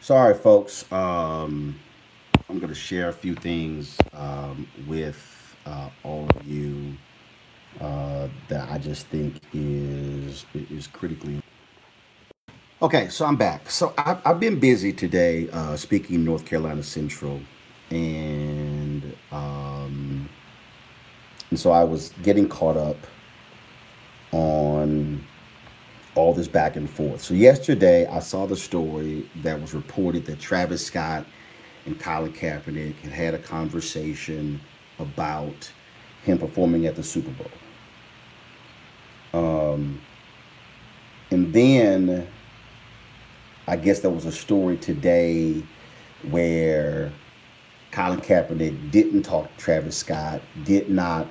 Sorry, folks. I'm going to share a few things with all of you that I just think is critically. Okay, so I'm back. So I've been busy today speaking North Carolina Central, and so I was getting caught up on all this back and forth. So yesterday I saw the story that was reported that Travis Scott and Colin Kaepernick had a conversation about him performing at the Super Bowl. And then I guess there was a story today where Colin Kaepernick didn't talk to Travis Scott, did not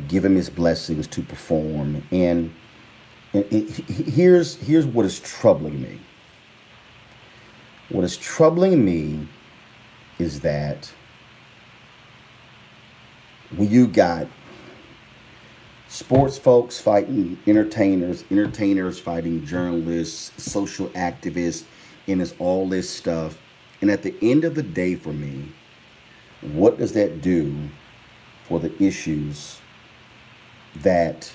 give him his blessings to perform. And here's what is troubling me. What is troubling me is that when you got sports folks fighting entertainers fighting journalists, social activists, and it's all this stuff. And at the end of the day, for me, what does that do for the issues that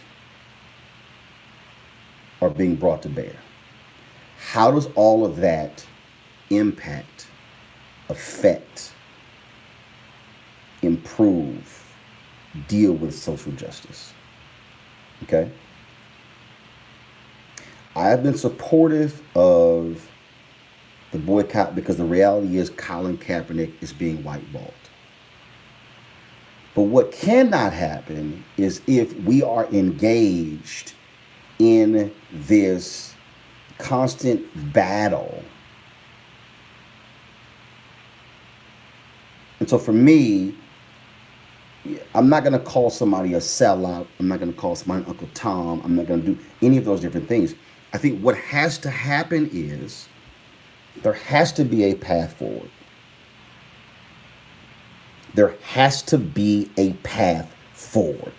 are being brought to bear? How does all of that impact, affect, improve, deal with social justice? Okay? I have been supportive of the the boycott, because the reality is Colin Kaepernick is being whiteballed. But what cannot happen is if we are engaged in this constant battle. And so for me, I'm not going to call somebody a sellout. I'm not going to call somebody Uncle Tom. I'm not going to do any of those different things. I think what has to happen is there has to be a path forward. There has to be a path forward.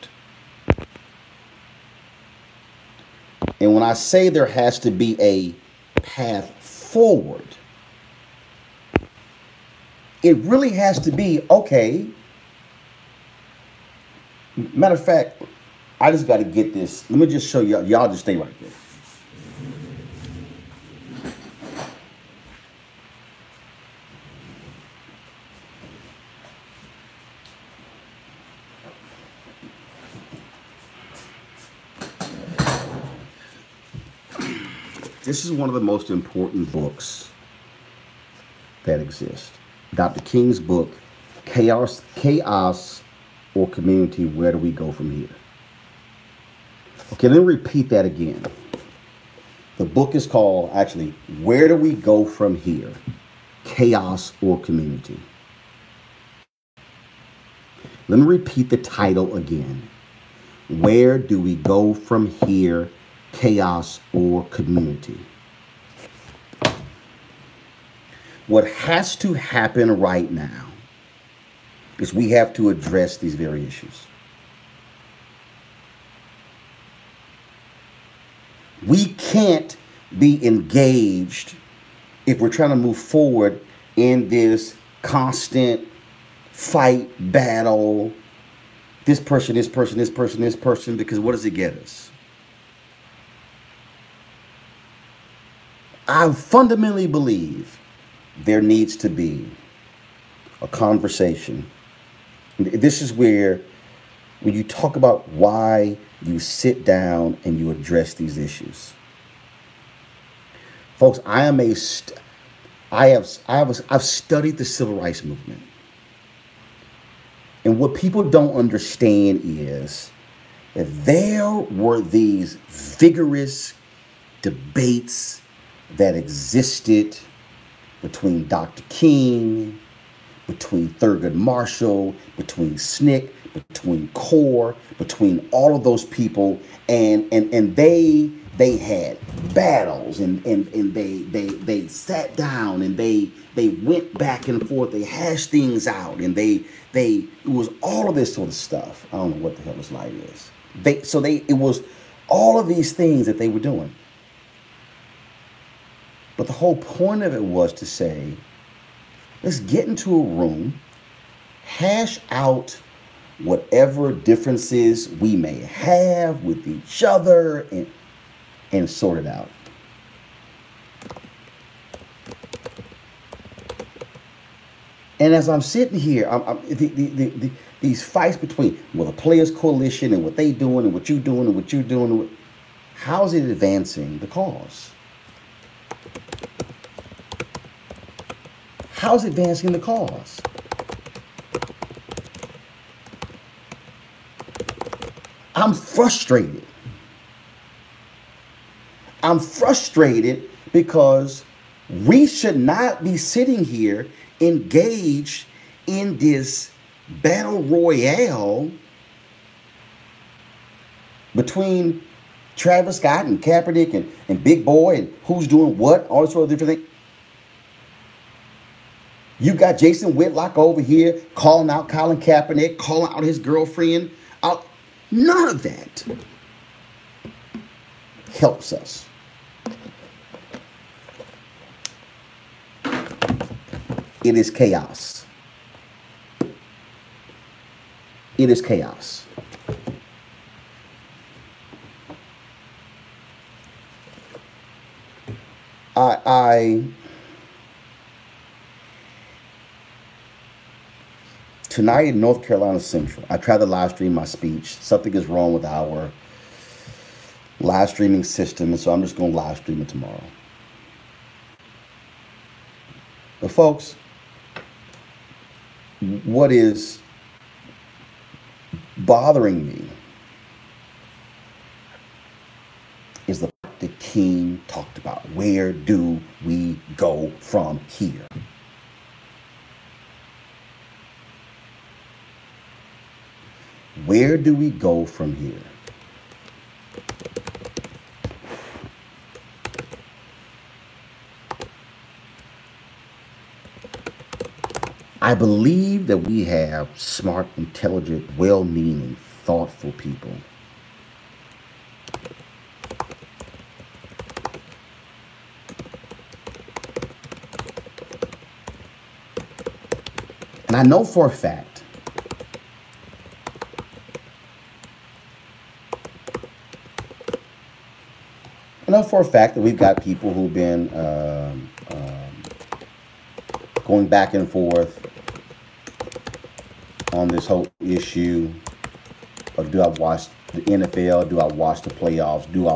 And when I say there has to be a path forward, it really has to be, okay. Matter of fact, I just got to get this. Let me just show y'all. Y'all just stay right there. This is one of the most important books that exist. Dr. King's book, Chaos or Community, Where Do We Go From Here? Okay, let me repeat that again. The book is called, actually, Where Do We Go From Here? Chaos or Community. Let me repeat the title again. Where do we go from here? Chaos or community? What has to happen right now is we have to address these very issues. We can't be engaged if we're trying to move forward in this constant fight, battle, this person, this person, this person, this person, because what does it get us? I fundamentally believe there needs to be a conversation. This is where, when you talk about why you sit down and you address these issues. Folks, I've studied the civil rights movement. And what people don't understand is that there were these vigorous debates that existed between Dr. King, between Thurgood Marshall, between SNCC, between CORE, between all of those people, and they had battles, and they sat down and they went back and forth, they hashed things out, and it was all of this sort of stuff. I don't know what the hell this light is. It was all of these things that they were doing. But the whole point of it was to say, let's get into a room, hash out whatever differences we may have with each other, and sort it out. And as I'm sitting here, these fights between, well, the Players Coalition and what they doing and what you doing and what you doing, how's it advancing the cause? How's it advancing the cause? I'm frustrated. I'm frustrated because we should not be sitting here engaged in this battle royale between Travis Scott and Kaepernick and Big Boy and who's doing what, all this sort of different things. You got Jason Whitlock over here calling out Colin Kaepernick, calling out his girlfriend. None of that helps us. It is chaos. It is chaos. Tonight in North Carolina Central, I tried to live stream my speech. Something is wrong with our live streaming system, and so I'm just going to live stream it tomorrow. But folks, what is bothering me is the part that King talked about. Where do we go from here? Where do we go from here? I believe that we have smart, intelligent, well-meaning, thoughtful people. And I know for a fact that we've got people who've been going back and forth on this whole issue of, do I watch the NFL? Do I watch the playoffs? Do I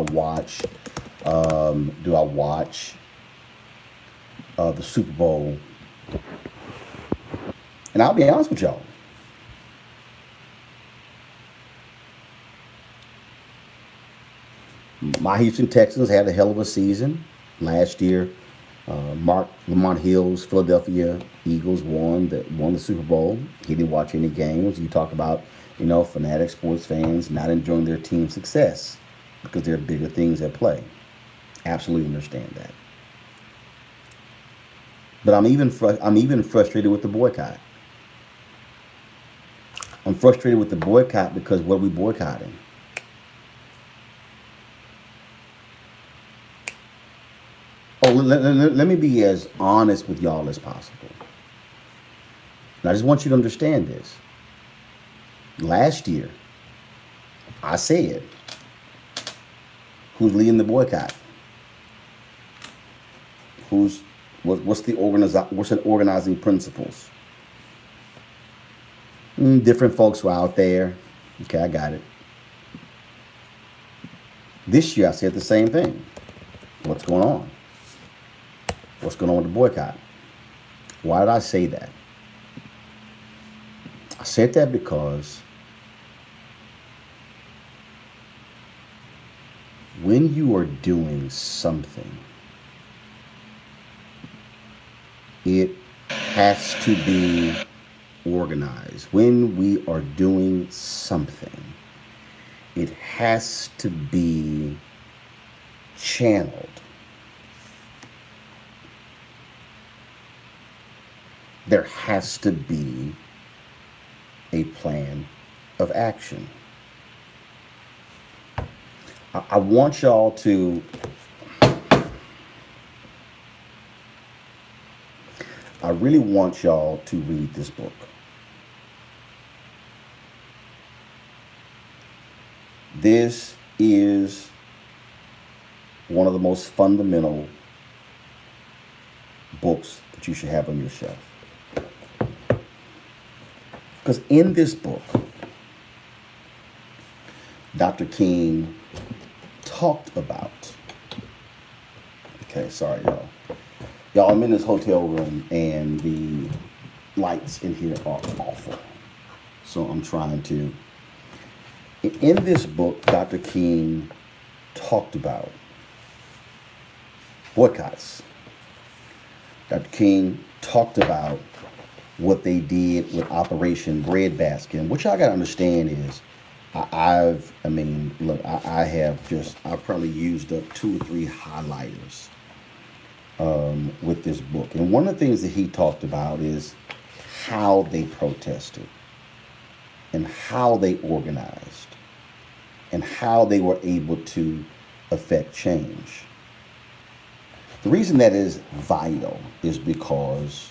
watch the Super Bowl? And I'll be honest with y'all. My Houston Texans had a hell of a season last year. Lamont Hill's Philadelphia Eagles won the Super Bowl. He didn't watch any games. You talk about, fanatic sports fans not enjoying their team's success because there are bigger things at play. Absolutely understand that. But I'm even frustrated with the boycott. I'm frustrated with the boycott because what are we boycotting? Oh, let me be as honest with y'all as possible. And I just want you to understand this. Last year, I said, who's leading the boycott? What's the organizing principles? Different folks were out there. Okay, I got it. This year, I said the same thing. What's going on? What's going on with the boycott? Why did I say that? I said that because when you are doing something, it has to be organized. When we are doing something, it has to be channeled. There has to be a plan of action. I want y'all to, I really want y'all to read this book. This is one of the most fundamental books that you should have on your shelf. Because in this book, Dr. King talked about, okay, sorry, y'all. Y'all, I'm in this hotel room and the lights in here are awful. So I'm trying to, in this book, Dr. King talked about boycotts. Dr. King talked about what they did with Operation Breadbasket. And what y'all got to understand is, I've probably used up 2 or 3 highlighters with this book. And one of the things that he talked about is how they protested and how they organized and how they were able to affect change. The reason that is vital is because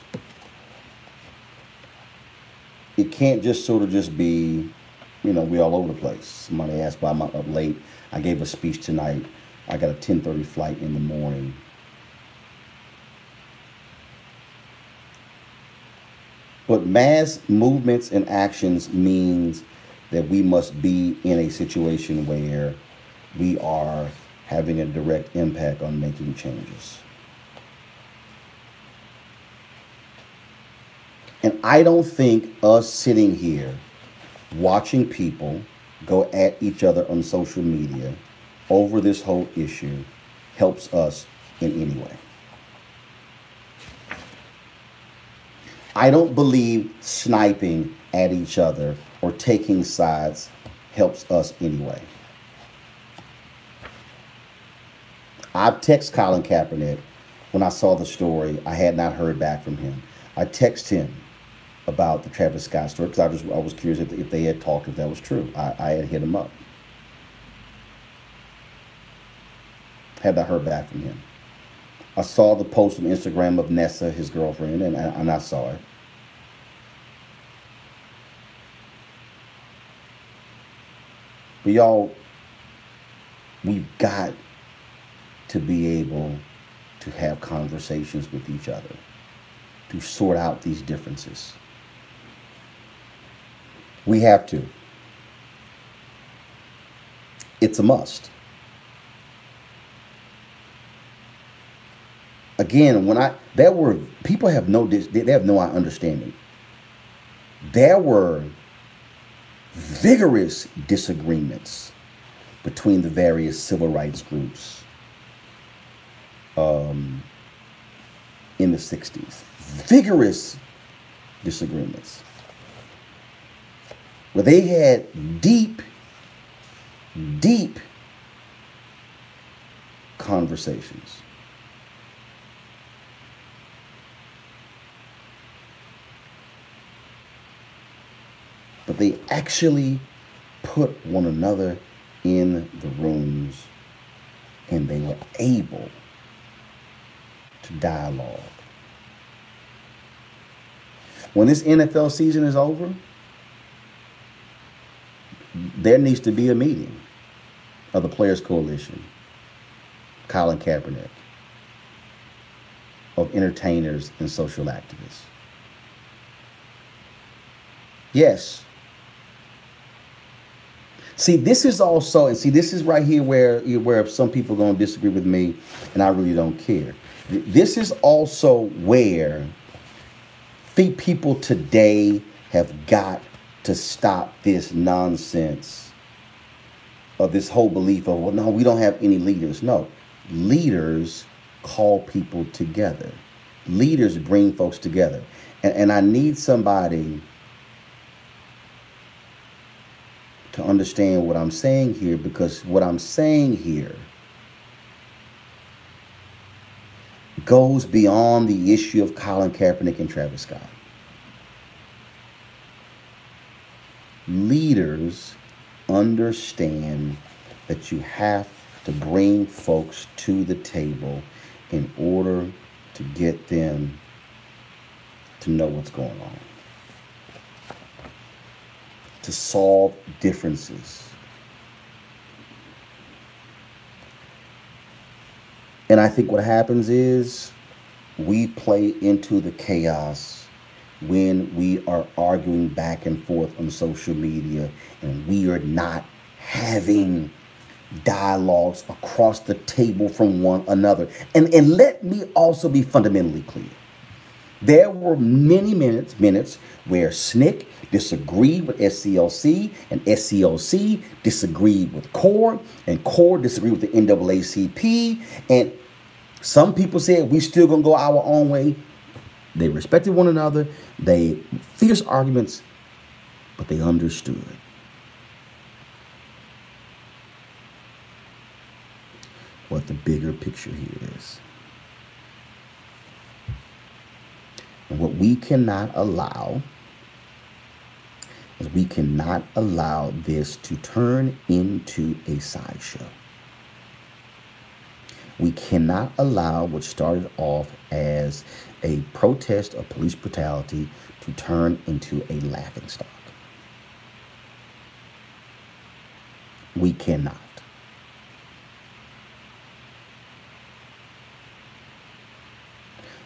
it can't just sort of just be, we all over the place. Somebody asked why I'm up late. I gave a speech tonight. I got a 10:30 flight in the morning. But mass movements and actions means that we must be in a situation where we are having a direct impact on making changes. And I don't think us sitting here watching people go at each other on social media over this whole issue helps us in any way. I don't believe sniping at each other or taking sides helps us anyway. I've texted Colin Kaepernick when I saw the story. I had not heard back from him. I texted him about the Travis Scott story because I was curious if they had talked, if that was true. I had hit him up. Had not heard back from him. I saw the post on Instagram of Nessa, his girlfriend, and I saw it. But y'all, we've got to be able to have conversations with each other, to sort out these differences. We have to. It's a must. Again, people have they have no understanding. There were vigorous disagreements between the various civil rights groups in the 60s. Vigorous disagreements where they had deep conversations. But they actually put one another in the rooms and they were able to dialogue. When this NFL season is over, there needs to be a meeting of the Players Coalition, Colin Kaepernick, of entertainers and social activists. Yes. See, this is also, and see, this is right here where some people are going to disagree with me, and I really don't care. This is also where people today have got to stop this nonsense of this whole belief of, well, no, we don't have any leaders. No, leaders call people together. Leaders bring folks together. And I need somebody to understand what I'm saying here, because what I'm saying here goes beyond the issue of Colin Kaepernick and Travis Scott. Leaders understand that you have to bring folks to the table in order to get them to know what's going on, to solve differences. And I think what happens is we play into the chaos when we are arguing back and forth on social media and we are not having dialogues across the table from one another. And let me also be fundamentally clear. There were many minutes where SNCC disagreed with SCLC, and SCLC disagreed with CORE, and CORE disagreed with the NAACP, and some people said we still gonna go our own way. They respected one another, they fierce arguments, but they understood. What the bigger picture here is. And what we cannot allow is we cannot allow this to turn into a sideshow. We cannot allow what started off as a protest of police brutality to turn into a laughingstock. We cannot.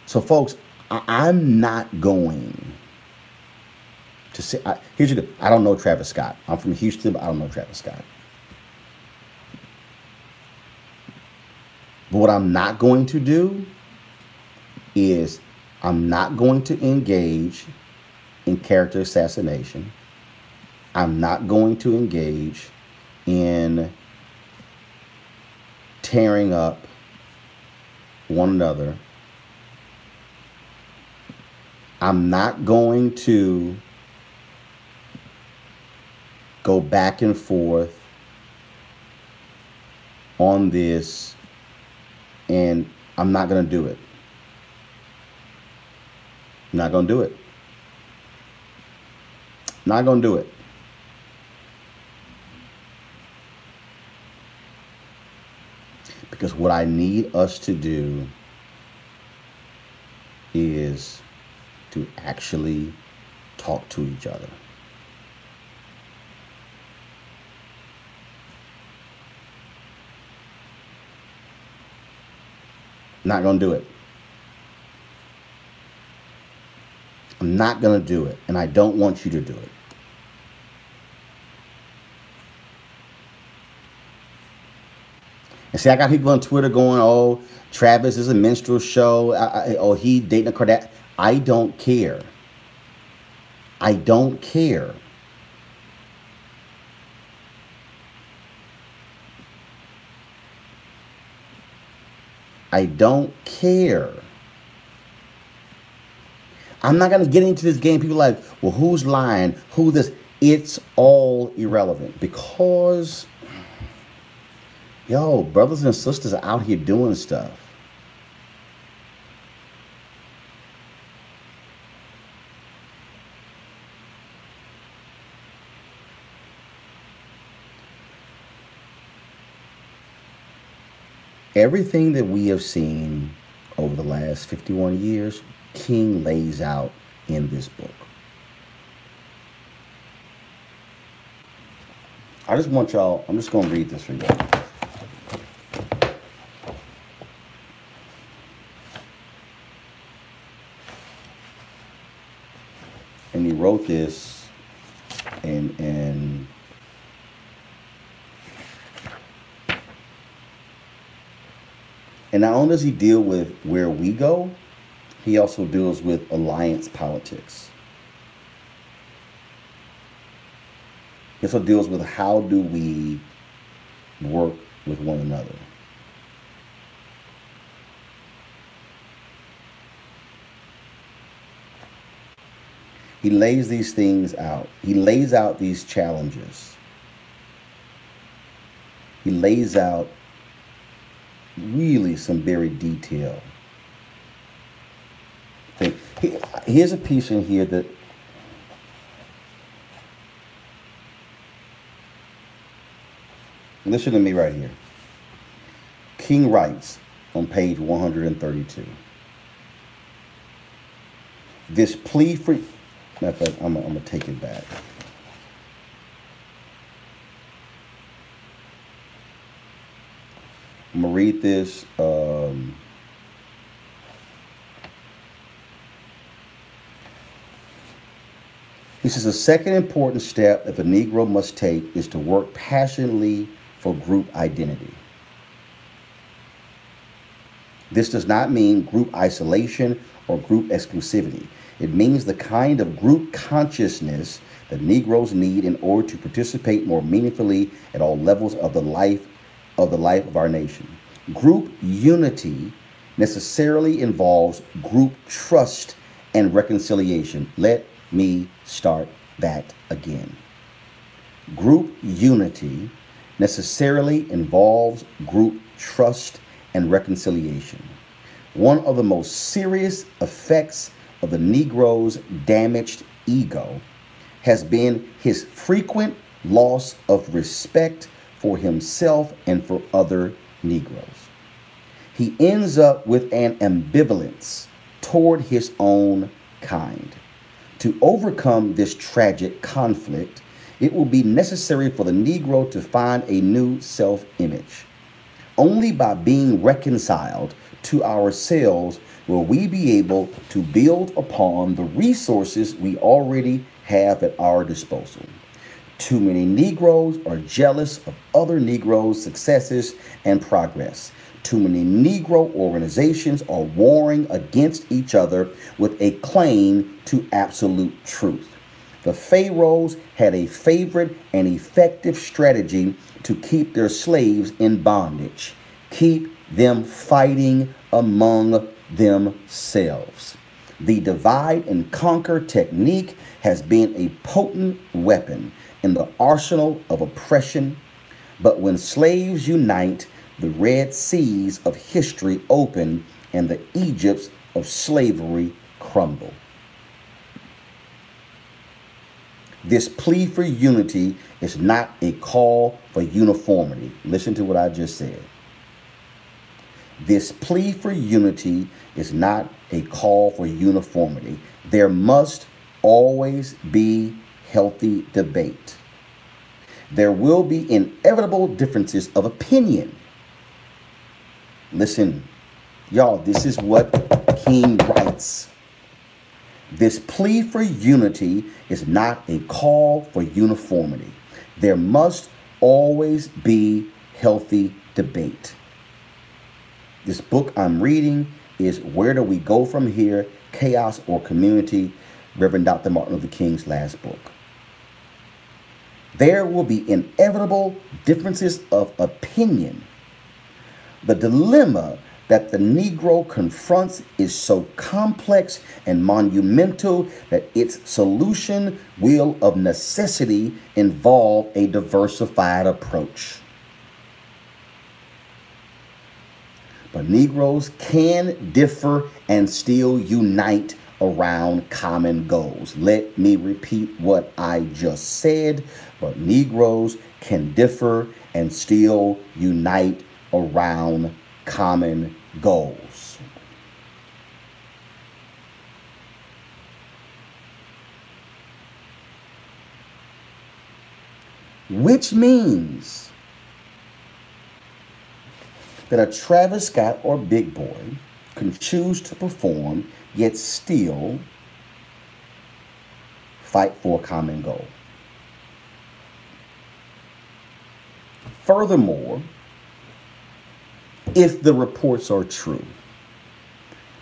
So, folks, I'm not going to say, here's the deal. I don't know Travis Scott. I'm from Houston, but I don't know Travis Scott. But what I'm not going to do is I'm not going to engage in character assassination. I'm not going to engage in tearing up one another. I'm not going to go back and forth on this, and I'm not going to do it. I'm not going to do it. Not going to do it. Because what I need us to do is to actually talk to each other. Not going to do it. I'm not going to do it, and I don't want you to do it. And see, I got people on Twitter going, oh, Travis is a minstrel show. Oh, he dating a Kardashian. I don't care. I don't care. I don't care. I'm not going to get into this game. People are like, well, who's lying? Who this? It's all irrelevant because, yo, brothers and sisters are out here doing stuff. Everything that we have seen over the last 51 years, King lays out in this book. I just want y'all, I'm just going to read this for y'all. And he wrote this and not only does he deal with where we go, he also deals with alliance politics. He also deals with how do we work with one another. He lays these things out. He lays out these challenges. He lays out really some very detail. Here's a piece in here that listen to me right here. King writes on page 132. This plea for, matter of fact, I'm gonna take it back. I'm going to read this. He says, the second important step that the Negro must take is to work passionately for group identity. This does not mean group isolation or group exclusivity. It means the kind of group consciousness that Negroes need in order to participate more meaningfully at all levels of the life of our nation. Group unity necessarily involves group trust and reconciliation. Let me start that again. Group unity necessarily involves group trust and reconciliation. One of the most serious effects of the Negro's damaged ego has been his frequent loss of respect for himself and for other Negroes. He ends up with an ambivalence toward his own kind. To overcome this tragic conflict, it will be necessary for the Negro to find a new self-image. Only by being reconciled to ourselves will we be able to build upon the resources we already have at our disposal. Too many Negroes are jealous of other Negroes' successes and progress. Too many Negro organizations are warring against each other with a claim to absolute truth. The pharaohs had a favorite and effective strategy to keep their slaves in bondage. Keep them fighting among themselves. The divide and conquer technique has been a potent weapon in the arsenal of oppression, but when slaves unite, the Red Seas of history open and the Egypts of slavery crumble. This plea for unity is not a call for uniformity. Listen to what I just said. This plea for unity is not a call for uniformity. There must always be healthy debate. There will be inevitable differences of opinion. Listen, y'all, this is what King writes. This plea for unity is not a call for uniformity. There must always be healthy debate. This book I'm reading is Where Do We Go From Here? Chaos or Community, Reverend Dr. Martin Luther King's last book. There will be inevitable differences of opinion. The dilemma that the Negro confronts is so complex and monumental that its solution will of necessity involve a diversified approach. But Negroes can differ and still unite around common goals. Let me repeat what I just said. But Negroes can differ and still unite around common goals. Which means that a Travis Scott or Big Boy can choose to perform yet still fight for a common goal. Furthermore, if the reports are true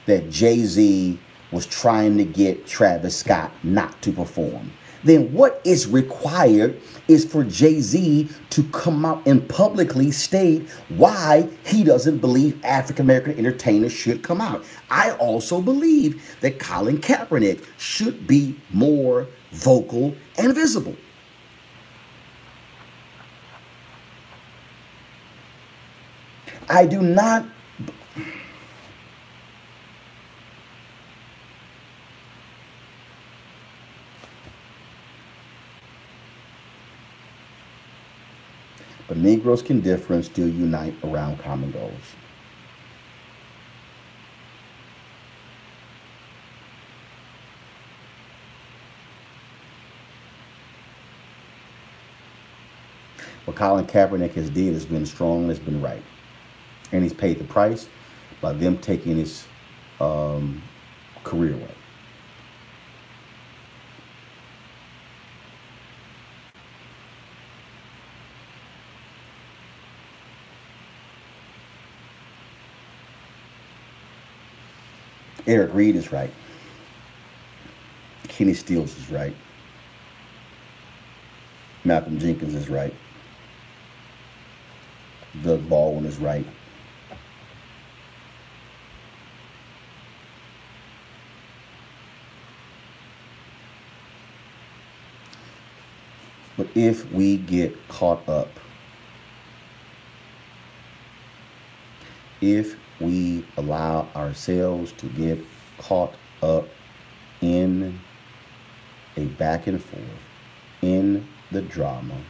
that Jay-Z was trying to get Travis Scott not to perform, then what is required is for Jay-Z to come out and publicly state why he doesn't believe African-American entertainers should come out. I also believe that Colin Kaepernick should be more vocal and visible. I do not. But Negroes can differ and still unite around common goals. What Colin Kaepernick has did has been strong and has been right. And he's paid the price by them taking his career away. Eric Reed is right. Kenny Stills is right. Malcolm Jenkins is right. Doug Baldwin is right. But if we get caught up, if we allow ourselves to get caught up in a back and forth, in the drama,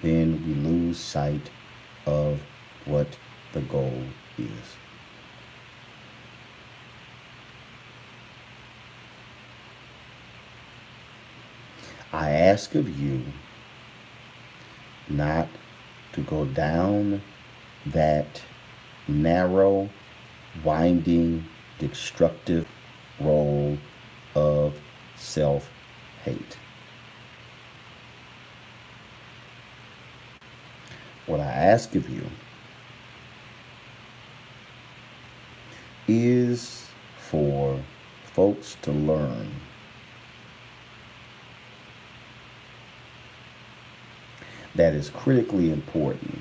then we lose sight of what the goal is. I ask of you not to go down that narrow, winding, destructive road of self-hate. What I ask of you is for folks to learn that is critically important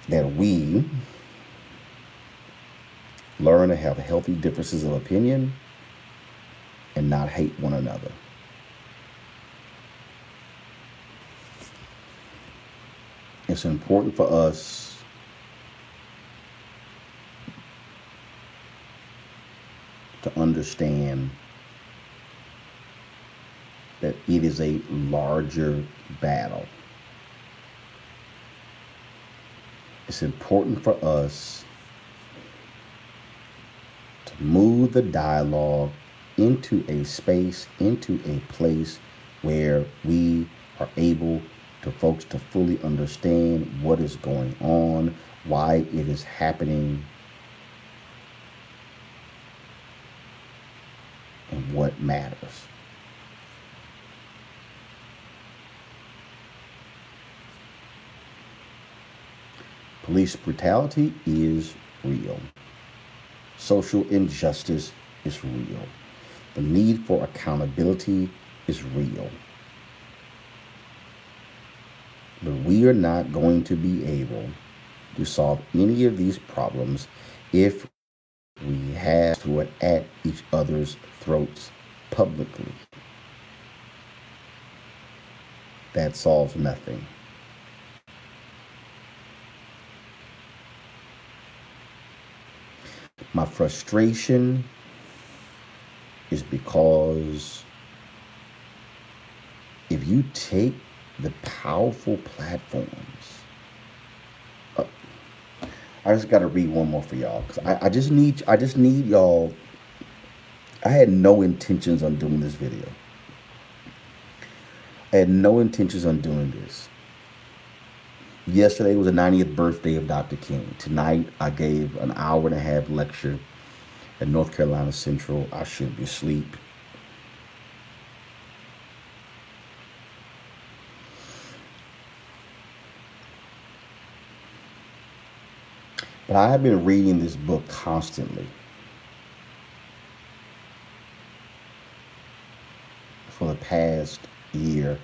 that we learn to have healthy differences of opinion and not hate one another. It's important for us to understand that it is a larger battle. It's important for us to move the dialogue into a space, into a place where we are able to folks to fully understand what is going on, why it is happening, and what matters. Police brutality is real. Social injustice is real. The need for accountability is real. But we are not going to be able to solve any of these problems if we have to it at each other's throats publicly. That solves nothing. My frustration is because if you take the powerful platforms, I just got to read one more for y'all because I just need y'all. I had no intentions on doing this video. I had no intentions on doing this. Yesterday was the 90th birthday of Dr. King. Tonight, I gave an hour-and-a-half lecture at North Carolina Central. I should be asleep. But I have been reading this book constantly for the past year.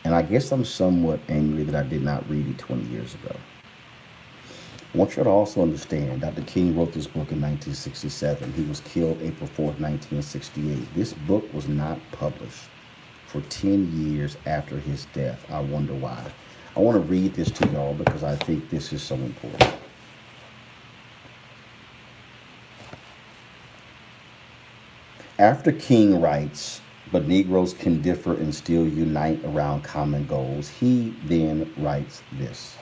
And I guess I'm somewhat angry that I did not read it 20 years ago. I want you to also understand, Dr. King wrote this book in 1967. He was killed April 4th, 1968. This book was not published for 10 years after his death. I wonder why. I want to read this to y'all because I think this is so important. After King writes, "But Negroes can differ and still unite around common goals," he then writes this: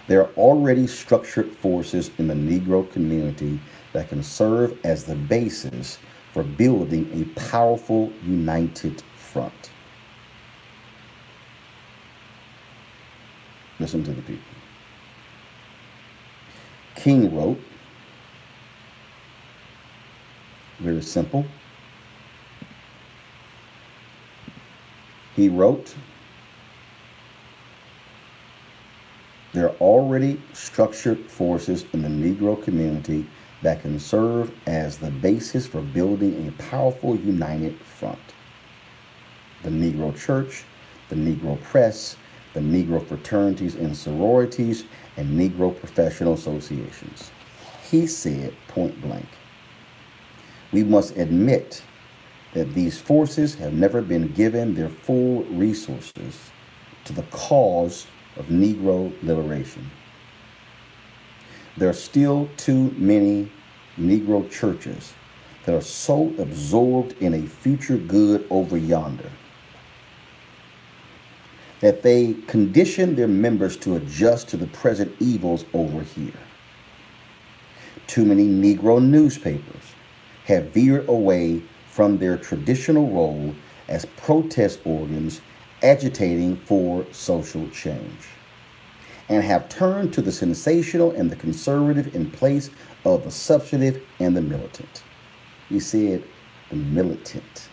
"There are already structured forces in the Negro community that can serve as the basis for building a powerful, united front." Listen to the people. King wrote, very simple. He wrote, "There are already structured forces in the Negro community that can serve as the basis for building a powerful, united front. The Negro Church, the Negro Press, the Negro fraternities and sororities, and Negro professional associations." He said point blank, "We must admit that these forces have never been given their full resources to the cause of Negro liberation. There are still too many Negro churches that are so absorbed in a future good over yonder that they condition their members to adjust to the present evils over here. Too many Negro newspapers have veered away from their traditional role as protest organs agitating for social change, and have turned to the sensational and the conservative in place of the substantive and the militant." He said the militant.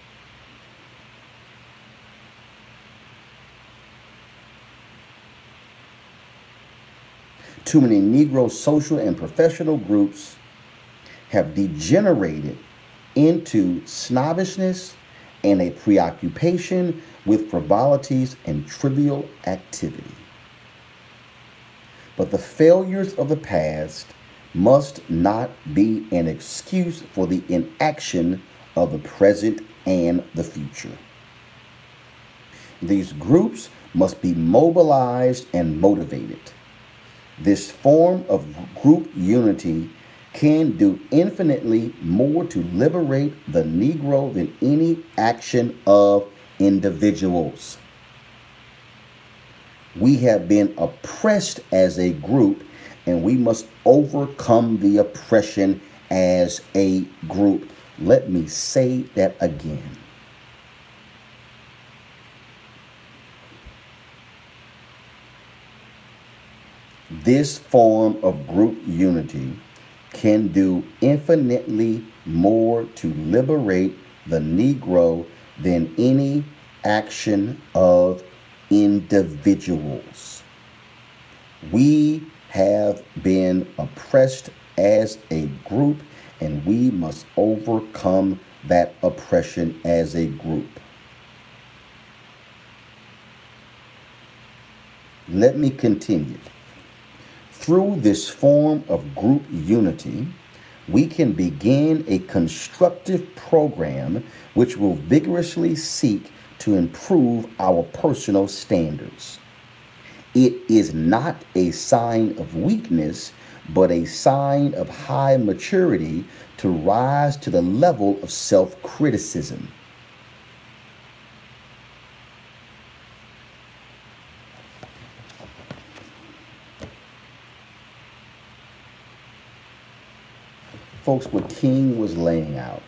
Too many Negro social and professional groups have degenerated into snobbishness and a preoccupation with frivolities and trivial activity. But the failures of the past must not be an excuse for the inaction of the present and the future. These groups must be mobilized and motivated. This form of group unity can do infinitely more to liberate the Negro than any action of individuals. We have been oppressed as a group, and we must overcome the oppression as a group. Let me say that again. This form of group unity can do infinitely more to liberate the Negro than any action of individuals. We have been oppressed as a group, and we must overcome that oppression as a group. Let me continue. Through this form of group unity, we can begin a constructive program which will vigorously seek to improve our personal standards. It is not a sign of weakness, but a sign of high maturity to rise to the level of self-criticism. Folks, what King was laying out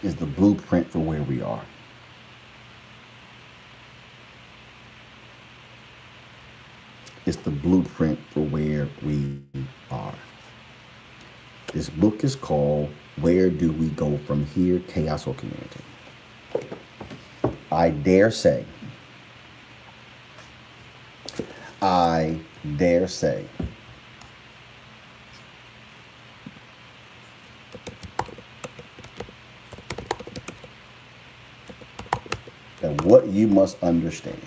is the blueprint for where we are. It's the blueprint for where we are. This book is called Where Do We Go From Here? Chaos or Community. I dare say that what you must understand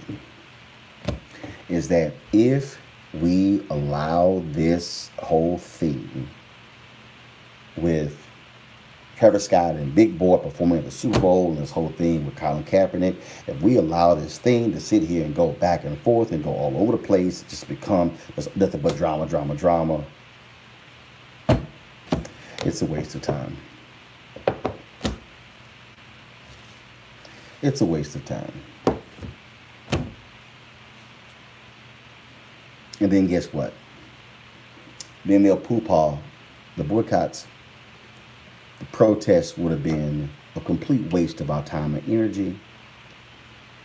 is that if we allow this whole thing with Travis Scott and Big Boy performing at the Super Bowl and this whole thing with Colin Kaepernick, if we allow this thing to sit here and go back and forth and go all over the place, just become nothing but drama, it's a waste of time. It's a waste of time. And then guess what? Then they'll poo-paw the boycotts. The protests would have been a complete waste of our time and energy,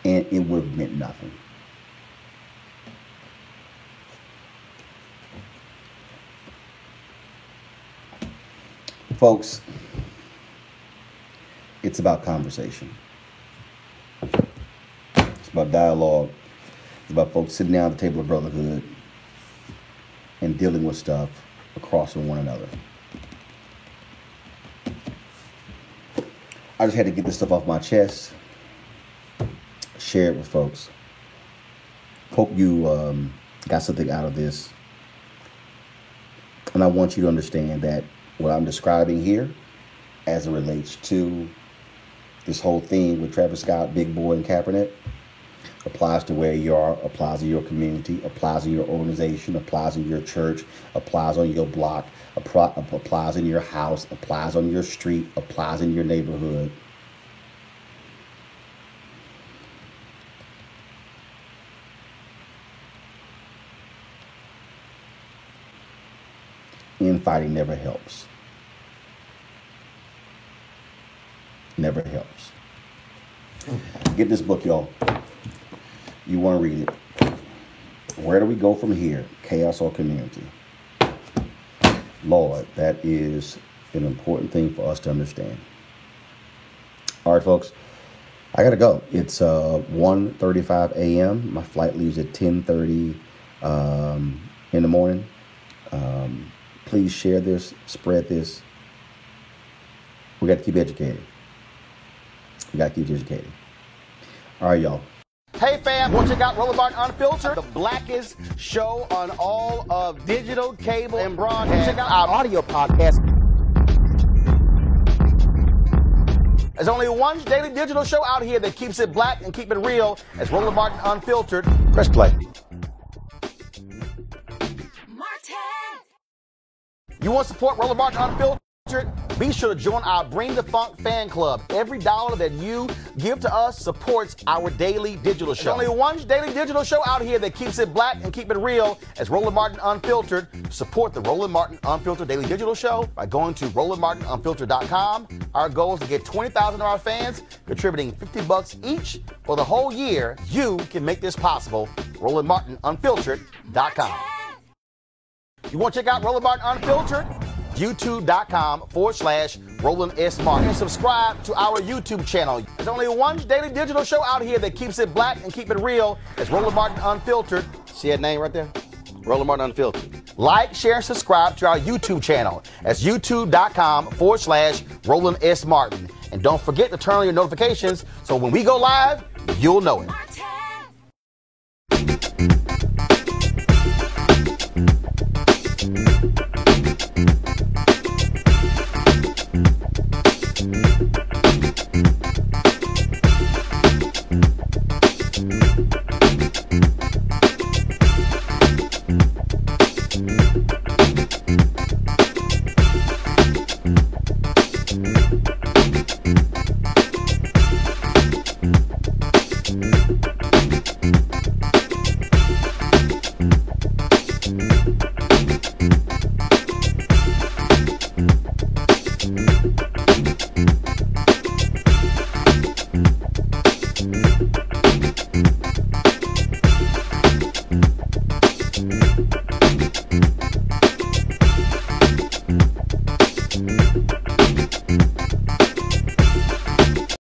and it would have meant nothing. Folks, it's about conversation. It's about dialogue. It's about folks sitting down at the table of brotherhood and dealing with stuff across from one another. I just had to get this stuff off my chest, share it with folks. Hope you got something out of this. And I want you to understand that what I'm describing here as it relates to this whole thing with Travis Scott, Big Boy, and Kaepernick applies to where you are, applies to your community, applies to your organization, applies in your church, applies on your block, applies in your house, applies on your street, applies in your neighborhood. Infighting never helps. Never helps. Get this book, y'all. You want to read it. Where do we go from here? Chaos or community? Lord, that is an important thing for us to understand. All right, folks. I gotta go. It's 1:35 a.m. My flight leaves at 10:30 in the morning. Please share this, spread this. We got to keep educating. We got to keep educating. All right, y'all. Hey fam, want to check out Roland Martin Unfiltered, the blackest show on all of digital, cable, and broadcast. Check out our audio podcast. There's only one daily digital show out here that keeps it black and keep it real. It's Roland Martin Unfiltered. Press play. You want to support Roland Martin Unfiltered? Be sure to join our Bring the Funk fan club. Every dollar that you give to us supports our daily digital show. There's only one daily digital show out here that keeps it black and keep it real. It's Roland Martin Unfiltered. Support the Roland Martin Unfiltered daily digital show by going to RolandMartinUnfiltered.com. Our goal is to get 20,000 of our fans contributing $50 each for the whole year. You can make this possible. RolandMartinUnfiltered.com. You want to check out Roland Martin Unfiltered? YouTube.com/Roland S. Martin. And subscribe to our YouTube channel. There's only one daily digital show out here that keeps it black and keep it real. It's Roland Martin Unfiltered. See that name right there? Roland Martin Unfiltered. Like, share, and subscribe to our YouTube channel. That's YouTube.com/Roland S. Martin. And don't forget to turn on your notifications so when we go live, you'll know it.